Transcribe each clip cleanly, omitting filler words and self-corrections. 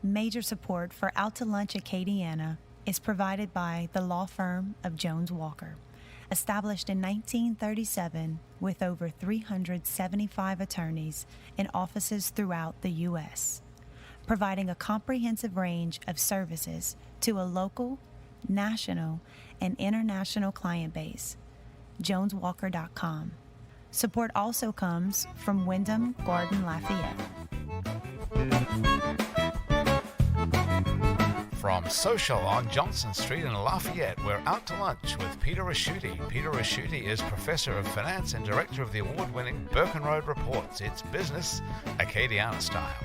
Major support for Out to Lunch Acadiana is provided by the law firm of Jones Walker, established in 1937 with over 375 attorneys in offices throughout the U.S., providing a comprehensive range of services to a local, national, and international client base. JonesWalker.com. Support also comes from Wyndham Garden Lafayette. From Social on Johnson Street in Lafayette, we're out to lunch with Peter Raschuti. Peter Raschuti is Professor of Finance and Director of the award-winning Birken Road Reports. It's business, Acadiana style.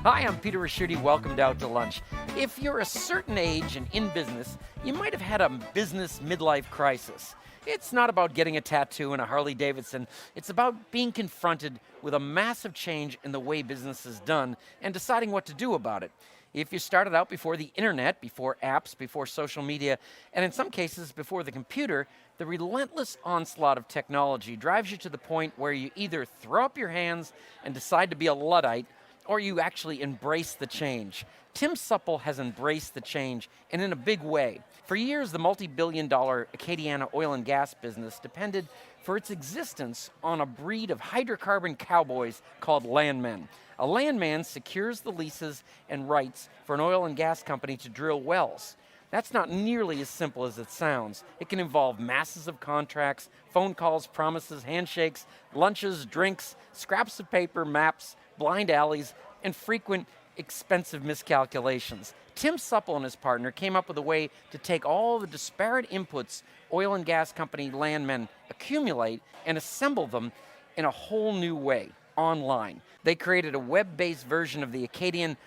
Hi, I'm Peter Raschuti. Welcome to Out to Lunch. If you're a certain age and in business, you might have had a business midlife crisis. It's not about getting a tattoo and a Harley Davidson. It's about being confronted with a massive change in the way business is done and deciding what to do about it. If you started out before the internet, before apps, before social media, and in some cases before the computer, the relentless onslaught of technology drives you to the point where you either throw up your hands and decide to be a Luddite, or you actually embrace the change. Tim Supple has embraced the change, and in a big way. For years, the multi-billion-dollar Acadiana oil and gas business depended for its existence on a breed of hydrocarbon cowboys called landmen. A landman secures the leases and rights for an oil and gas company to drill wells. That's not nearly as simple as it sounds. It can involve masses of contracts, phone calls, promises, handshakes, lunches, drinks, scraps of paper, maps, blind alleys, and frequent expensive miscalculations. Tim Supple and his partner came up with a way to take all the disparate inputs oil and gas company landmen accumulate and assemble them in a whole new way, online. They created a web-based version of the Acadian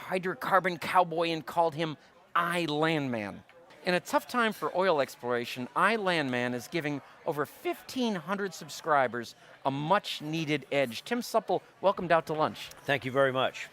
hydrocarbon cowboy and called him iLandman. In a tough time for oil exploration, iLandman is giving over 1,500 subscribers a much-needed edge. Tim Supple, welcomed Out to Lunch. Thank you very much.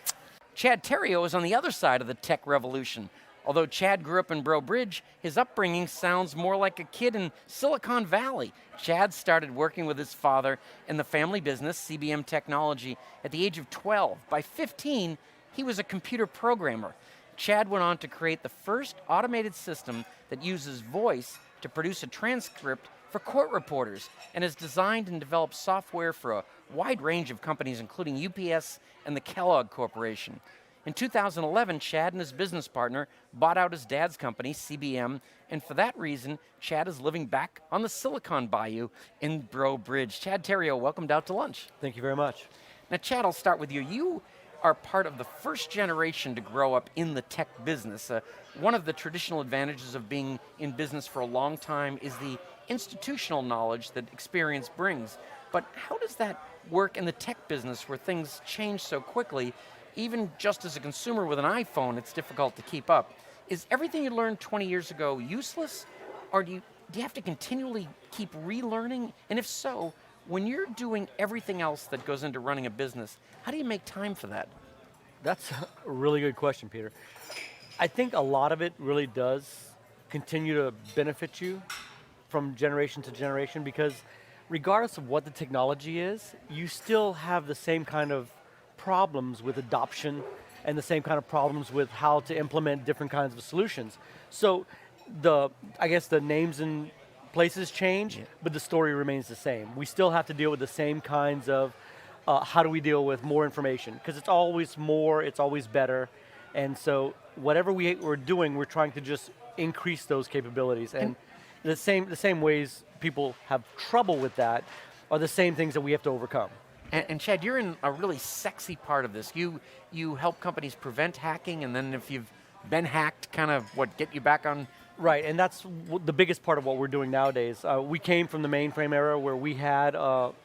Chad Terrio is on the other side of the tech revolution. Although Chad grew up in Breaux Bridge, his upbringing sounds more like a kid in Silicon Valley. Chad started working with his father in the family business, CBM Technology, at the age of 12. By 15, he was a computer programmer. Chad went on to create the first automated system that uses voice to produce a transcript for court reporters and has designed and developed software for a wide range of companies, including UPS and the Kellogg Corporation. In 2011, Chad and his business partner bought out his dad's company, CBM, and for that reason, Chad is living back on the Silicon Bayou in Breaux Bridge. Chad Terrio, welcomed Out to Lunch. Thank you very much. Now, Chad, I'll start with you. You are part of the first generation to grow up in the tech business. One of the traditional advantages of being in business for a long time is the institutional knowledge that experience brings. But how does that work in the tech business where things change so quickly? Even just as a consumer with an iPhone, it's difficult to keep up. Is everything you learned 20 years ago useless? Or do you have to continually keep relearning? And if so, when you're doing everything else that goes into running a business, how do you make time for that? That's a really good question, Peter. I think a lot of it really does continue to benefit you from generation to generation because regardless of what the technology is, you still have the same kind of problems with adoption and the same kind of problems with how to implement different kinds of solutions. So I guess the names and places change, but the story remains the same. We still have to deal with the same kinds of how do we deal with more information? Because it's always more, it's always better. And so whatever we're doing, we're trying to just increase those capabilities. And the same ways people have trouble with that are the same things that we have to overcome. And Chad, you're in a really sexy part of this. You help companies prevent hacking, and then if you've been hacked, kind of get you back on. Right, and that's the biggest part of what we're doing nowadays. We came from the mainframe era where we had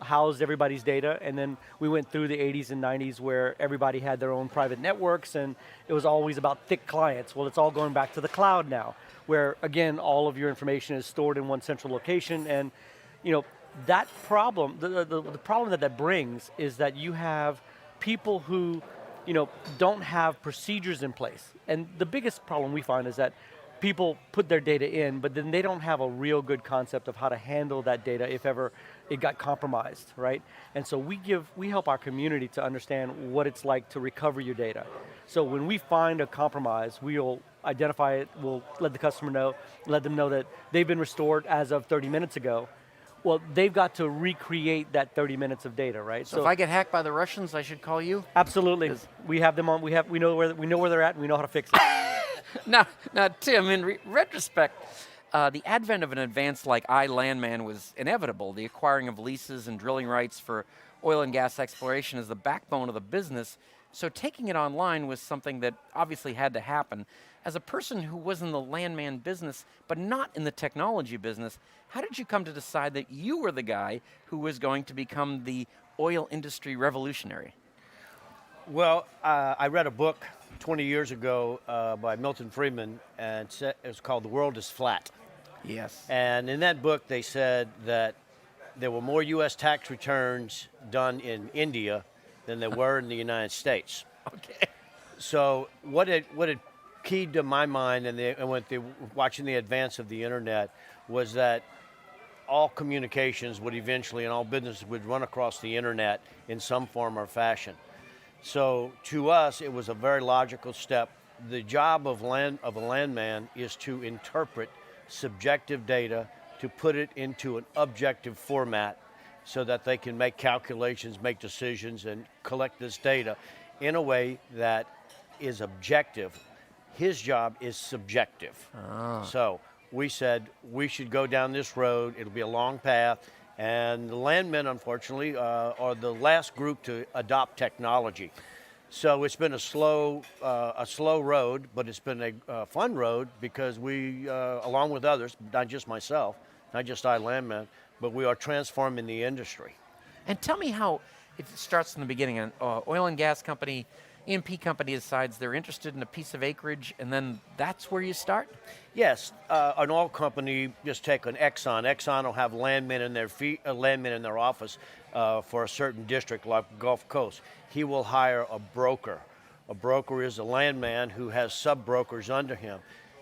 housed everybody's data, and then we went through the 80s and 90s where everybody had their own private networks, and it was always about thick clients. Well, it's all going back to the cloud now, where again, all of your information is stored in one central location, and that problem, the problem that brings is that you have people who, don't have procedures in place. And the biggest problem we find is that people put their data in, but then they don't have a real good concept of how to handle that data if ever it got compromised, right? And so we help our community to understand what it's like to recover your data. So when we find a compromise, we'll identify it, we'll let the customer know, let them know that they've been restored as of 30 minutes ago. Well, they've got to recreate that 30 minutes of data, right? So if I get hacked by the Russians, I should call you? Absolutely. We have them on, we know where they're at, and we know how to fix it. Now, Tim, in retrospect, the advent of an advance like iLandman was inevitable. The acquiring of leases and drilling rights for oil and gas exploration is the backbone of the business, so taking it online was something that obviously had to happen. As a person who was in the landman business, but not in the technology business, how did you come to decide that you were the guy who was going to become the oil industry revolutionary? Well, I read a book 20 years ago by Milton Friedman, and it's called The World is Flat. Yes. And in that book, they said that there were more U.S. tax returns done in India than there were in the United States. Okay. So what it keyed to my mind, and with watching the advance of the internet, was that all communications would eventually, and all businesses would run across the internet in some form or fashion. So to us, it was a very logical step. The job of a landman is to interpret subjective data, to put it into an objective format so that they can make calculations, make decisions, and collect this data in a way that is objective. His job is subjective. So we said we should go down this road. It'll be a long path. And the landmen, unfortunately, are the last group to adopt technology. So it's been a slow road, but it's been a fun road because we, along with others, not just myself, not just iLandman, but we are transforming the industry. And tell me how it starts in the beginning. An oil and gas company, E&P company decides they're interested in a piece of acreage, and then that's where you start? Yes, an oil company, just take an Exxon. Exxon will have landmen in their office for a certain district like Gulf Coast. He will hire a broker. A broker is a landman who has sub-brokers under him.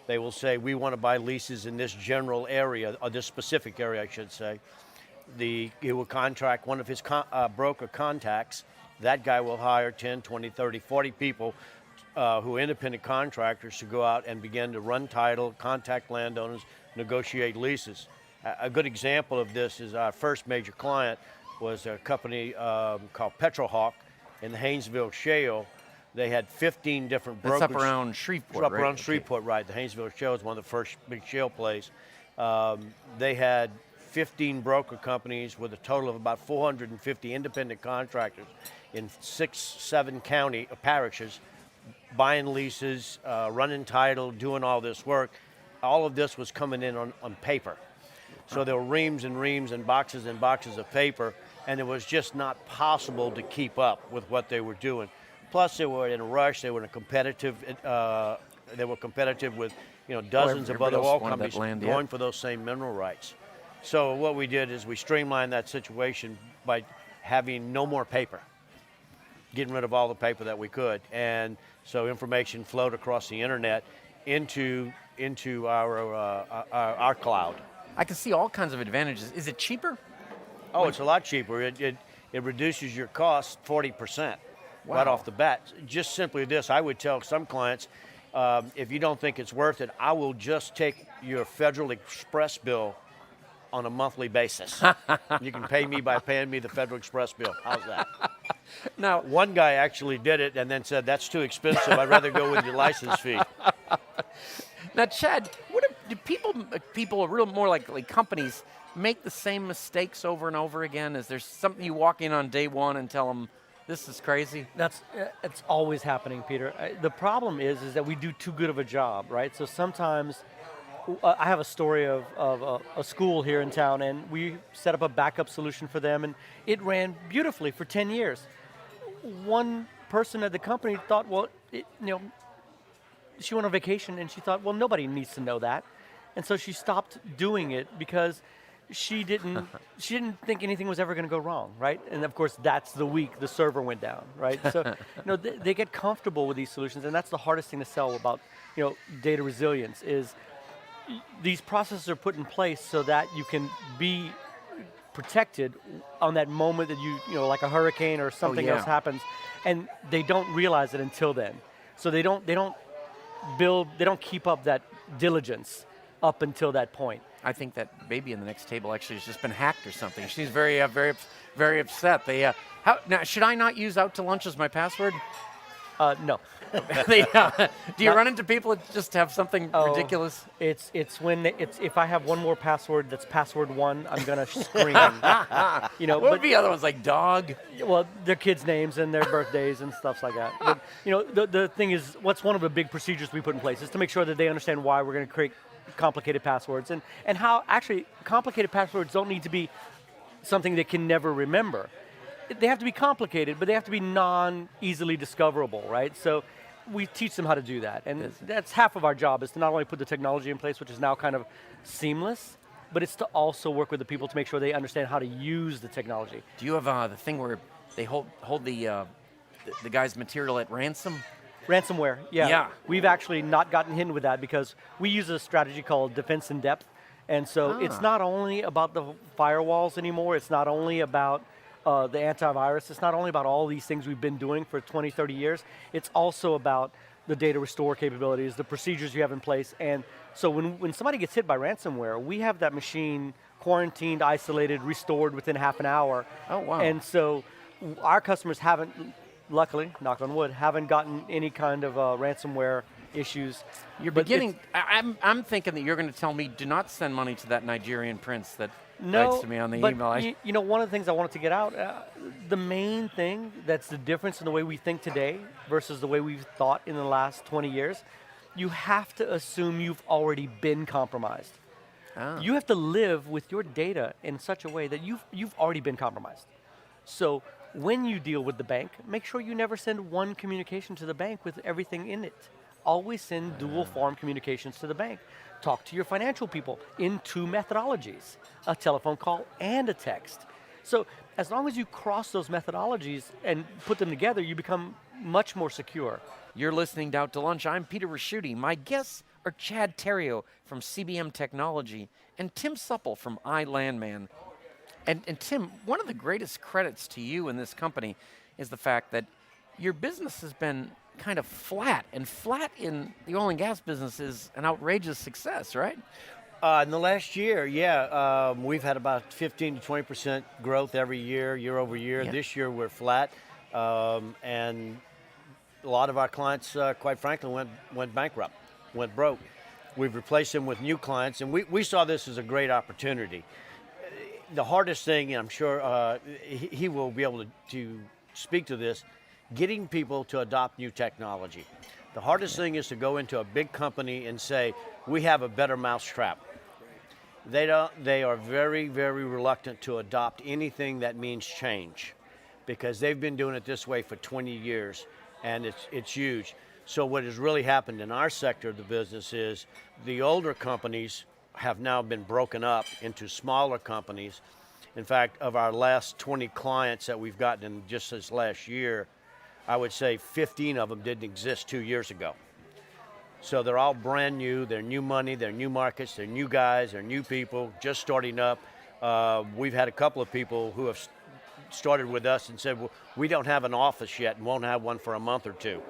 They will say, we want to buy leases in this general area, or this specific area, I should say. He will contract one of his broker contacts. That guy will hire 10, 20, 30, 40 people who are independent contractors to go out and begin to run title, contact landowners, negotiate leases. A good example of this is our first major client was a company called Petrohawk in the Haynesville Shale. They had 15 different brokers. That's up around Shreveport, Up right? around Shreveport, right. The Haynesville Shale is one of the first big shale plays. They had 15 broker companies with a total of about 450 independent contractors in 6, 7 county parishes, buying leases, running title, doing all this work. All of this was coming in on paper. So there were reams and reams and boxes of paper, and it was just not possible to keep up with what they were doing. Plus, they were in a rush. They were competitive with dozens of other oil companies going for those same mineral rights. So what we did is we streamlined that situation by having no more paper, getting rid of all the paper that we could, and so information flowed across the internet into our cloud. I can see all kinds of advantages. Is it cheaper? Oh, it's a lot cheaper. It reduces your costs 40%. Wow. Right off the bat. Just simply this, I would tell some clients, if you don't think it's worth it, I will just take your Federal Express bill on a monthly basis. You can pay me by paying me the Federal Express bill. How's that? Now, one guy actually did it and then said, that's too expensive. I'd rather go with your license fee. Now, Chad, do people real more like companies make the same mistakes over and over again? Is there something you walk in on day one and tell them, this is crazy? It's always happening, Peter. The problem is that we do too good of a job, right? So sometimes, I have a story of a school here in town, and we set up a backup solution for them, and it ran beautifully for 10 years. One person at the company thought, well, she went on vacation, and she thought, well, nobody needs to know that. And so she stopped doing it because she didn't think anything was ever going to go wrong, right? And of course, that's the week the server went down, right? So, they get comfortable with these solutions, and that's the hardest thing to sell about, data resilience is these processes are put in place so that you can be protected on that moment that like a hurricane or something yeah. else happens, and they don't realize it until then. So they don't keep up that diligence up until that point. I think that baby in the next table actually has just been hacked or something. She's very upset. Now, should I not use out to lunch as my password? No. Do you run into people that just have something ridiculous? It's if I have one more password that's password 1, I'm gonna scream. What would be other ones like dog? Well, their kids' names and their birthdays and stuff like that. But, the thing is, what's one of the big procedures we put in place is to make sure that they understand why we're going to create complicated passwords and how actually complicated passwords don't need to be something they can never remember. They have to be complicated, but they have to be non-easily discoverable, right? So we teach them how to do that. And that's half of our job, is to not only put the technology in place, which is now kind of seamless, but it's to also work with the people to make sure they understand how to use the technology. Do you have the thing where they hold the guy's material at ransom? Ransomware, yeah. Yeah. We've actually not gotten hit with that because we use a strategy called defense in depth. And so it's not only about the firewalls anymore, it's not only about the antivirus, it's not only about all these things we've been doing for 20, 30 years, it's also about the data restore capabilities, the procedures you have in place. And so when somebody gets hit by ransomware, we have that machine quarantined, isolated, restored within half an hour. Oh, wow. And so our customers haven't, luckily, knock on wood, haven't gotten any kind of ransomware issues. You're beginning. I'm thinking that you're going to tell me, do not send money to that Nigerian prince that writes to me on the email. One of the things I wanted to get out, the main thing that's the difference in the way we think today versus the way we've thought in the last 20 years, you have to assume you've already been compromised. You have to live with your data in such a way that you've already been compromised. So when you deal with the bank, make sure you never send one communication to the bank with everything in it. Always send dual form communications to the bank. Talk to your financial people in 2 methodologies, a telephone call and a text. So as long as you cross those methodologies and put them together, you become much more secure. You're listening to Out to Lunch. I'm Peter Raschuti. My guests are Chad Terrio from CBM Technology and Tim Supple from iLandman. And Tim, one of the greatest credits to you in this company is the fact that your business has been kind of flat, and flat in the oil and gas business is an outrageous success, right? In the last year, we've had about 15 to 20% growth every year over year. Yeah. This year we're flat, and a lot of our clients, quite frankly, went bankrupt, went broke. We've replaced them with new clients, and we saw this as a great opportunity. The hardest thing, and I'm sure he will be able to speak to this, getting people to adopt new technology. The hardest thing is to go into a big company and say, we have a better mousetrap. They are very, very reluctant to adopt anything that means change, because they've been doing it this way for 20 years, and it's huge. So what has really happened in our sector of the business is the older companies have now been broken up into smaller companies. In fact, of our last 20 clients that we've gotten in just this last year, I would say 15 of them didn't exist 2 years ago. So they're all brand new, they're new money, they're new markets, they're new guys, they're new people, just starting up. We've had a couple of people who have started with us and said, well, we don't have an office yet and won't have one for a month or two.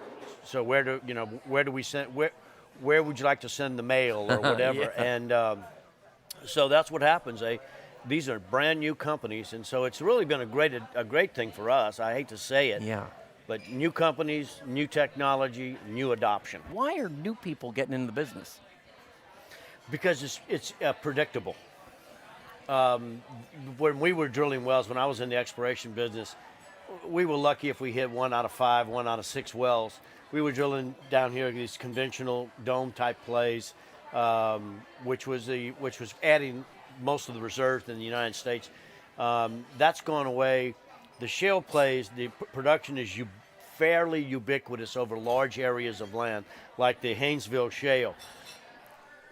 So where do we send, where would you like to send the mail or whatever? Yeah. And so that's what happens. These are brand new companies, and so it's really been a great thing for us. I hate to say it. Yeah. But new companies, new technology, new adoption. Why are new people getting into the business? Because it's predictable. When we were drilling wells, when I was in the exploration business, we were lucky if we hit 1 out of 5, 1 out of 6 wells. We were drilling down here these conventional dome type plays, which was adding most of the reserves in the United States. That's gone away. The shale plays, the production is fairly ubiquitous over large areas of land, like the Haynesville Shale.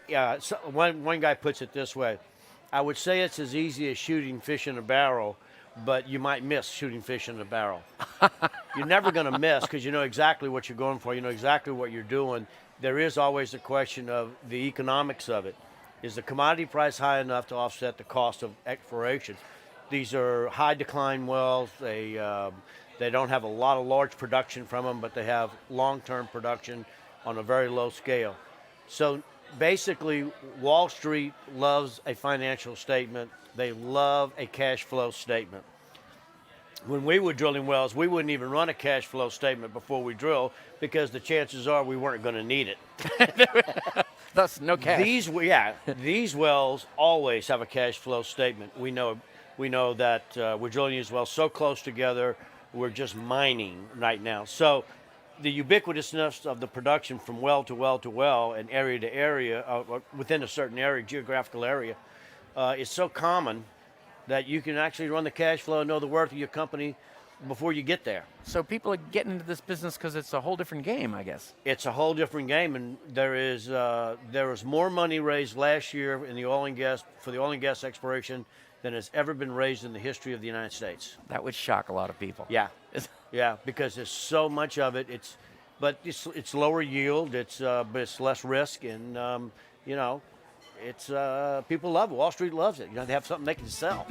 Yeah, so one guy puts it this way: I would say it's as easy as shooting fish in a barrel, but you might miss shooting fish in a barrel. You're never going to miss because you know exactly what you're going for. You know exactly what you're doing. There is always the question of the economics of it. Is the commodity price high enough to offset the cost of exploration? These are high decline wells. They don't have a lot of large production from them, but they have long-term production on a very low scale. So basically, Wall Street loves a financial statement. They love a cash flow statement. When we were drilling wells, we wouldn't even run a cash flow statement before we drill because the chances are we weren't going to need it. Thus, no cash. These wells always have a cash flow statement. We know that we're drilling these wells so close together, we're just mining right now. So the ubiquitousness of the production from well to well to well and area to area, within a certain area, geographical area, is so common that you can actually run the cash flow and know the worth of your company before you get there. So people are getting into this business because it's a whole different game, I guess. It's a whole different game, and there was more money raised last year in the oil and gas exploration than has ever been raised in the history of the United States. That would shock a lot of people. Yeah, because there's so much of it. It's lower yield. But it's less risk, and it's people love it. Wall Street loves it. They have something they can sell.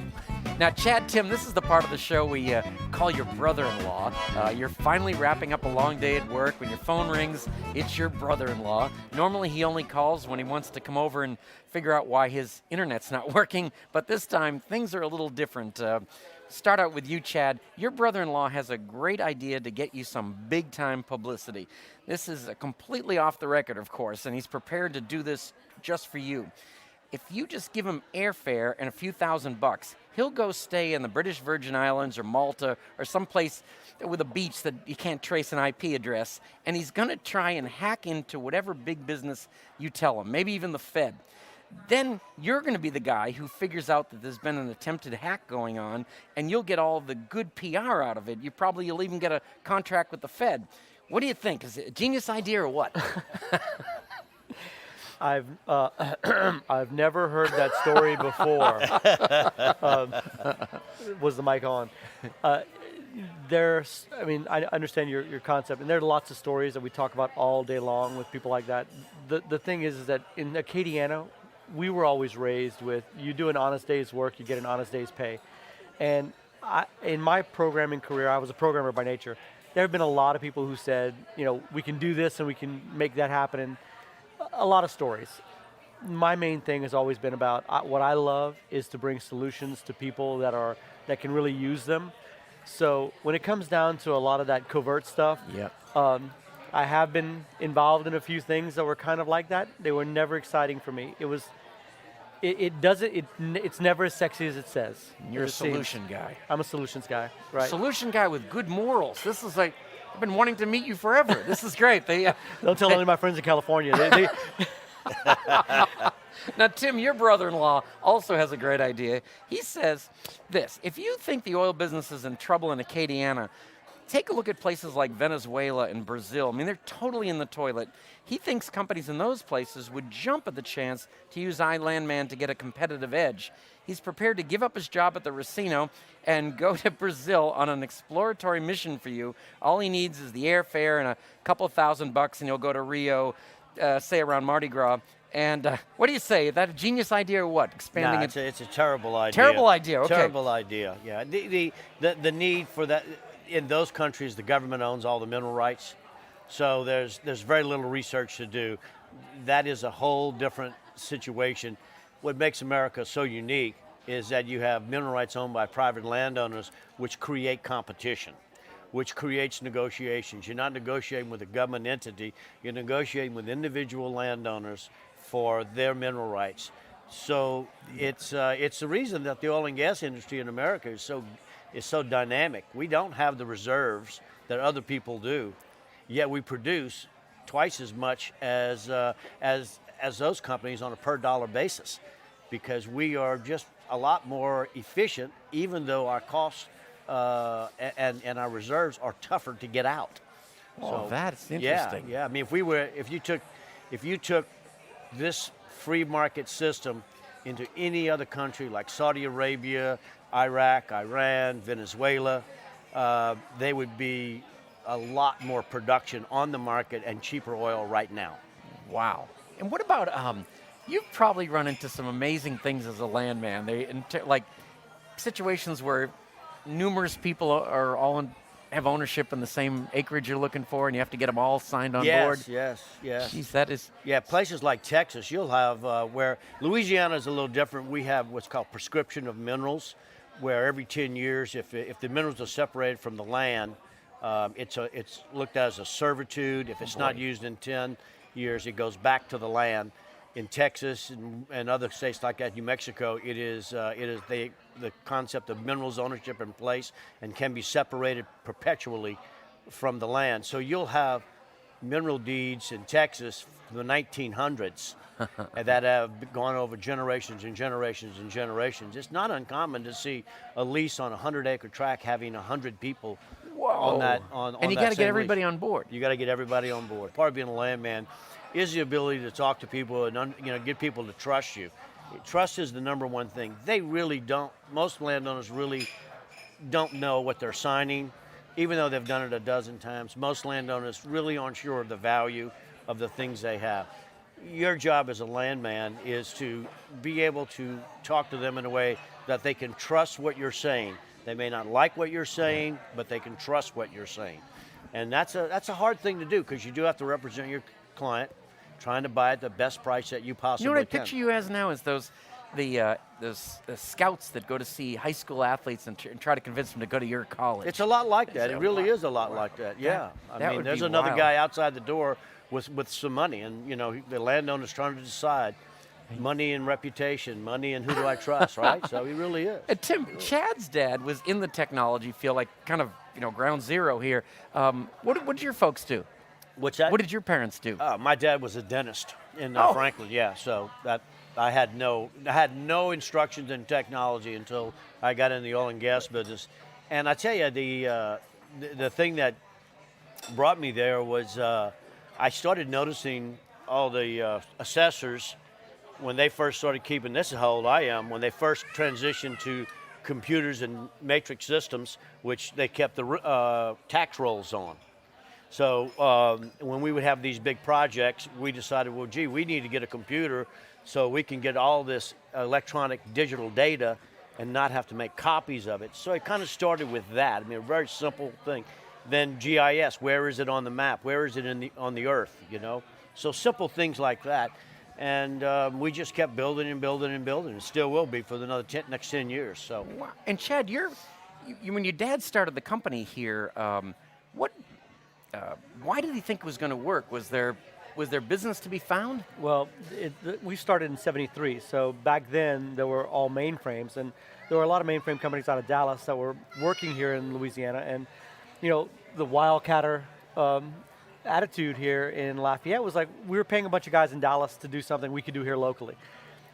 Now, Chad, Tim, this is the part of the show we call your brother-in-law. You're finally wrapping up a long day at work. When your phone rings, it's your brother-in-law. Normally, he only calls when he wants to come over and figure out why his internet's not working. But this time, things are a little different. Start out with you, Chad. Your brother-in-law has a great idea to get you some big-time publicity. This is completely off the record, of course, and he's prepared to do this just for you. If you just give him airfare and a few $1,000, he'll go stay in the British Virgin Islands or Malta or someplace with a beach that you can't trace an IP address, and he's going to try and hack into whatever big business you tell him, maybe even the Fed. Then you're going to be the guy who figures out that there's been an attempted hack going on, and you'll get all the good PR out of it. You'll even get a contract with the Fed. What do you think? Is it a genius idea or what? I've never heard that story before. Was the mic on? I understand your concept, and there are lots of stories that we talk about all day long with people like that. The thing is that in Acadiana, we were always raised with, you do an honest day's work, you get an honest day's pay. And in my programming career, I was a programmer by nature. There have been a lot of people who said, we can do this and we can make that happen, and a lot of stories. My main thing has always been about, what I love is to bring solutions to people that can really use them. So when it comes down to a lot of that covert stuff, I have been involved in a few things that were kind of like that. They were never exciting for me. It's never as sexy as it says. You're a solution guy. I'm a solutions guy, right? Solution guy with good morals. This is like, I've been wanting to meet you forever. This is great. Don't tell any of my friends in California. Now, Tim, your brother-in-law also has a great idea. He says this: if you think the oil business is in trouble in Acadiana, take a look at places like Venezuela and Brazil. I mean, they're totally in the toilet. He thinks companies in those places would jump at the chance to use iLandman to get a competitive edge. He's prepared to give up his job at the Racino and go to Brazil on an exploratory mission for you. All he needs is the airfare and a couple of $1,000, and he'll go to Rio, say around Mardi Gras. And what do you say? Is that a genius idea or what? Expanding it? It's a terrible idea. Terrible idea, okay. Terrible idea, yeah. The need for that, in those countries, the government owns all the mineral rights. So there's very little research to do. That is a whole different situation. What makes America so unique is that you have mineral rights owned by private landowners, which create competition, which creates negotiations. You're not negotiating with a government entity, you're negotiating with individual landowners for their mineral rights. So it's the reason that the oil and gas industry in America is so dynamic. We don't have the reserves that other people do, yet we produce twice as much as those companies on a per dollar basis, because we are just a lot more efficient, even though our costs and our reserves are tougher to get out. Oh, so, that's interesting. Yeah. I mean, if you took this free market system into any other country like Saudi Arabia, Iraq, Iran, Venezuela, they would be a lot more production on the market and cheaper oil right now. Wow. And what about You've probably run into some amazing things as a landman. Like situations where numerous people are have ownership in the same acreage you're looking for, and you have to get them all signed on board. Yes. Jeez, that is. Yeah, places like Texas, you'll have where Louisiana is a little different. We have what's called prescription of minerals, where every 10 years, if the minerals are separated from the land, it's looked at as a servitude. If it's not used in 10 years, it goes back to the land. In Texas and other states like that, New Mexico, it is the concept of minerals ownership in place and can be separated perpetually from the land. So you'll have mineral deeds in Texas from the 1900s that have gone over generations and generations and generations. It's not uncommon to see a lease on a 100-acre tract having 100 people on that. And you got to get everybody on board. You got to get everybody on board. Part of being a landman is the ability to talk to people and get people to trust you. Trust is the number one thing. They really don't. Most landowners really don't know what they're signing, even though they've done it a dozen times. Most landowners really aren't sure of the value of the things they have. Your job as a landman is to be able to talk to them in a way that they can trust what you're saying. They may not like what you're saying, but they can trust what you're saying. And that's a hard thing to do, because you do have to represent your client, trying to buy at the best price that you possibly can. You know what I picture you as now is those scouts that go to see high school athletes and try to convince them to go to your college. It's a lot like that. It really is a lot like that. Yeah. I mean, there's another guy outside the door with some money, and the landowner's trying to decide money and reputation, money and who do I trust, right? So he really is. Tim, Chad's dad was in the technology field, like kind of ground zero here. What did your folks do? What's that? What did your parents do? My dad was a dentist in Franklin. Yeah, so that I had no instructions in technology until I got in the oil and gas business. And I tell you, the thing that brought me there was I started noticing all the assessors when they first started keeping. This is how old I am. When they first transitioned to computers and matrix systems, which they kept the tax rolls on. So when we would have these big projects, we decided, well, gee, we need to get a computer so we can get all this electronic digital data and not have to make copies of it. So it kind of started with that. I mean, a very simple thing. Then GIS, where is it on the map? Where is it on the earth, So simple things like that. And we just kept building and building and building, and still will be for the next 10 years. So. Wow. And Chad, when your dad started the company here, why did he think it was going to work? Was there business to be found? Well, we started in '73, so back then there were all mainframes, and there were a lot of mainframe companies out of Dallas that were working here in Louisiana, and the wildcatter attitude here in Lafayette was like we were paying a bunch of guys in Dallas to do something we could do here locally.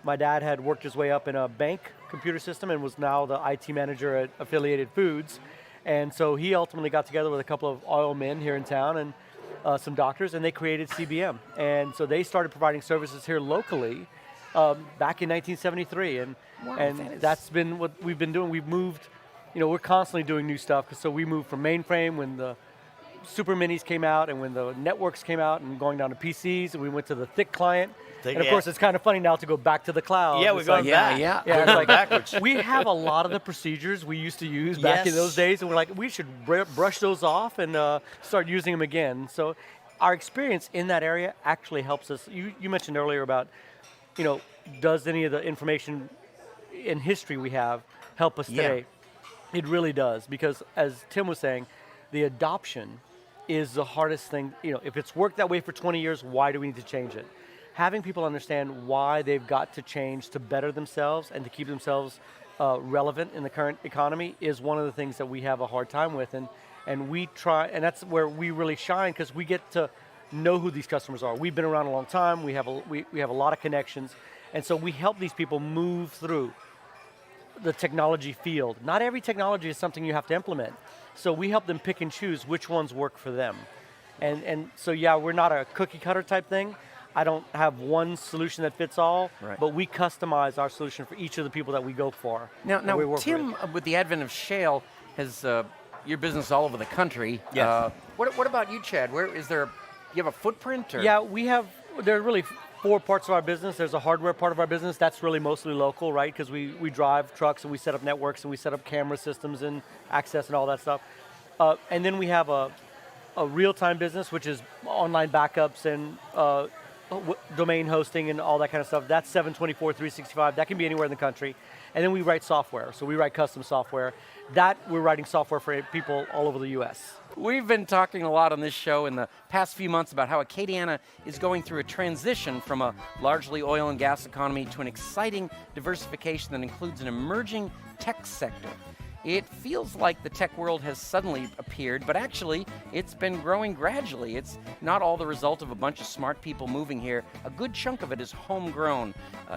My dad had worked his way up in a bank computer system and was now the IT manager at Affiliated Foods. And so he ultimately got together with a couple of oil men here in town and some doctors, and they created CBM. And so they started providing services here locally back in 1973. And that's been what we've been doing. We've moved, we're constantly doing new stuff. So we moved from mainframe when the Super Minis came out and when the networks came out and going down to PCs, and we went to the thick client. And of course, it's kind of funny now to go back to the cloud. Yeah, we're going back. Yeah, it's like backwards. We have a lot of the procedures we used to use back in those days, and we're like, we should brush those off and start using them again. So our experience in that area actually helps us. You mentioned earlier about, does any of the information in history we have help us today? It really does, because as Tim was saying, the adoption is the hardest thing. If it's worked that way for 20 years, why do we need to change it? Having people understand why they've got to change to better themselves and to keep themselves relevant in the current economy is one of the things that we have a hard time with, and we try, and that's where we really shine, because we get to know who these customers are. We've been around a long time. We have a lot of connections, and so we help these people move through the technology field. Not every technology is something you have to implement, so we help them pick and choose which ones work for them, and so we're not a cookie cutter type thing. I don't have one solution that fits all, but we customize our solution for each of the people that we go for. Now Tim, with the advent of shale, has your business all over the country. Yes. What about you, Chad? You have a footprint? Or? Yeah, there are really four parts of our business. There's a hardware part of our business. That's really mostly local, right? Because we drive trucks and we set up networks and we set up camera systems and access and all that stuff. And then we have a real-time business, which is online backups and domain hosting and all that kind of stuff. That's 724, 365. That can be anywhere in the country. And then we write software. So we write custom software. That we're writing software for people all over the U.S. We've been talking a lot on this show in the past few months about how Acadiana is going through a transition from a largely oil and gas economy to an exciting diversification that includes an emerging tech sector. It feels like the tech world has suddenly appeared, but actually it's been growing gradually. It's not all the result of a bunch of smart people moving here. A good chunk of it is homegrown.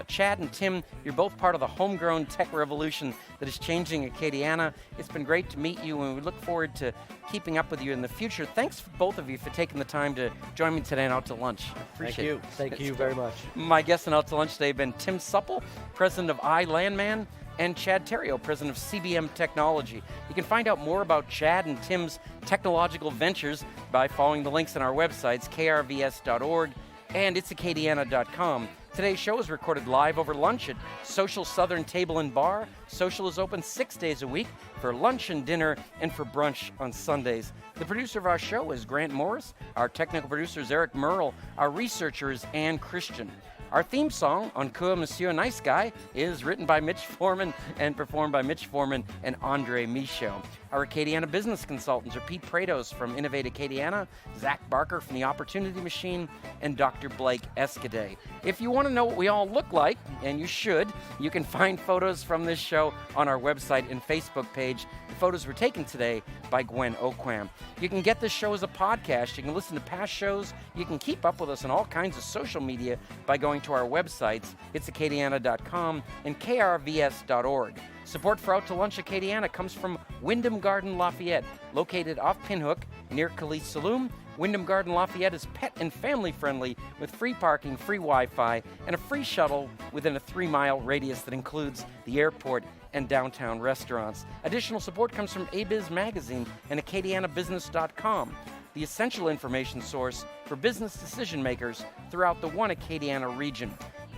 Chad and Tim, you're both part of the homegrown tech revolution that is changing Acadiana. It's been great to meet you, and we look forward to keeping up with you in the future. Thanks both of you for taking the time to join me today on Out to Lunch. Appreciate it. Thank you very much. My guests on Out to Lunch today have been Tim Supple, president of iLandman, and Chad Terrio, president of CBM Technology. You can find out more about Chad and Tim's technological ventures by following the links on our websites, krvs.org and itsacadiana.com. Today's show is recorded live over lunch at Social Southern Table and Bar. Social is open 6 days a week for lunch and dinner and for brunch on Sundays. The producer of our show is Grant Morris. Our technical producer is Eric Merle. Our researcher is Ann Christian. Our theme song, Encore Monsieur Nice Guy, is written by Mitch Foreman and performed by Mitch Foreman and Andre Michaud. Our Acadiana business consultants are Pete Prados from Innovate Acadiana, Zach Barker from The Opportunity Machine, and Dr. Blake Escaday. If you want to know what we all look like, and you should, you can find photos from this show on our website and Facebook page. The photos were taken today by Gwen Oquam. You can get this show as a podcast. You can listen to past shows. You can keep up with us on all kinds of social media by going to our websites, itsacadiana.com and krvs.org. Support for Out to Lunch Acadiana comes from Wyndham Garden Lafayette, located off Pinhook near Calise Saloon. Wyndham Garden Lafayette is pet and family friendly with free parking, free Wi-Fi, and a free shuttle within a 3-mile radius that includes the airport and downtown restaurants. Additional support comes from ABiz Magazine and AcadianaBusiness.com, the essential information source for business decision makers throughout the One Acadiana region.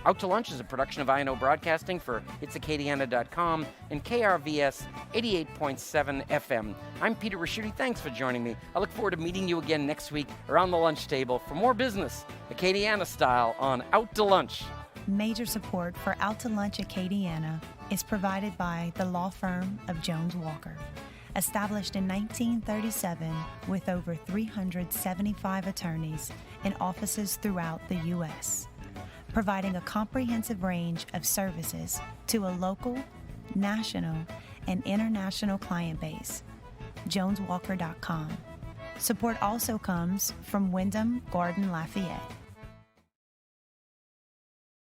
Out to Lunch is a production of I&O Broadcasting for itsacadiana.com and KRVS 88.7 FM. I'm Peter Raschuti. Thanks for joining me. I look forward to meeting you again next week around the lunch table for more business, Acadiana style, on Out to Lunch. Major support for Out to Lunch Acadiana is provided by the law firm of Jones Walker. Established in 1937 with over 375 attorneys in offices throughout the U.S., providing a comprehensive range of services to a local, national, and international client base. JonesWalker.com. Support also comes from Wyndham Garden Lafayette.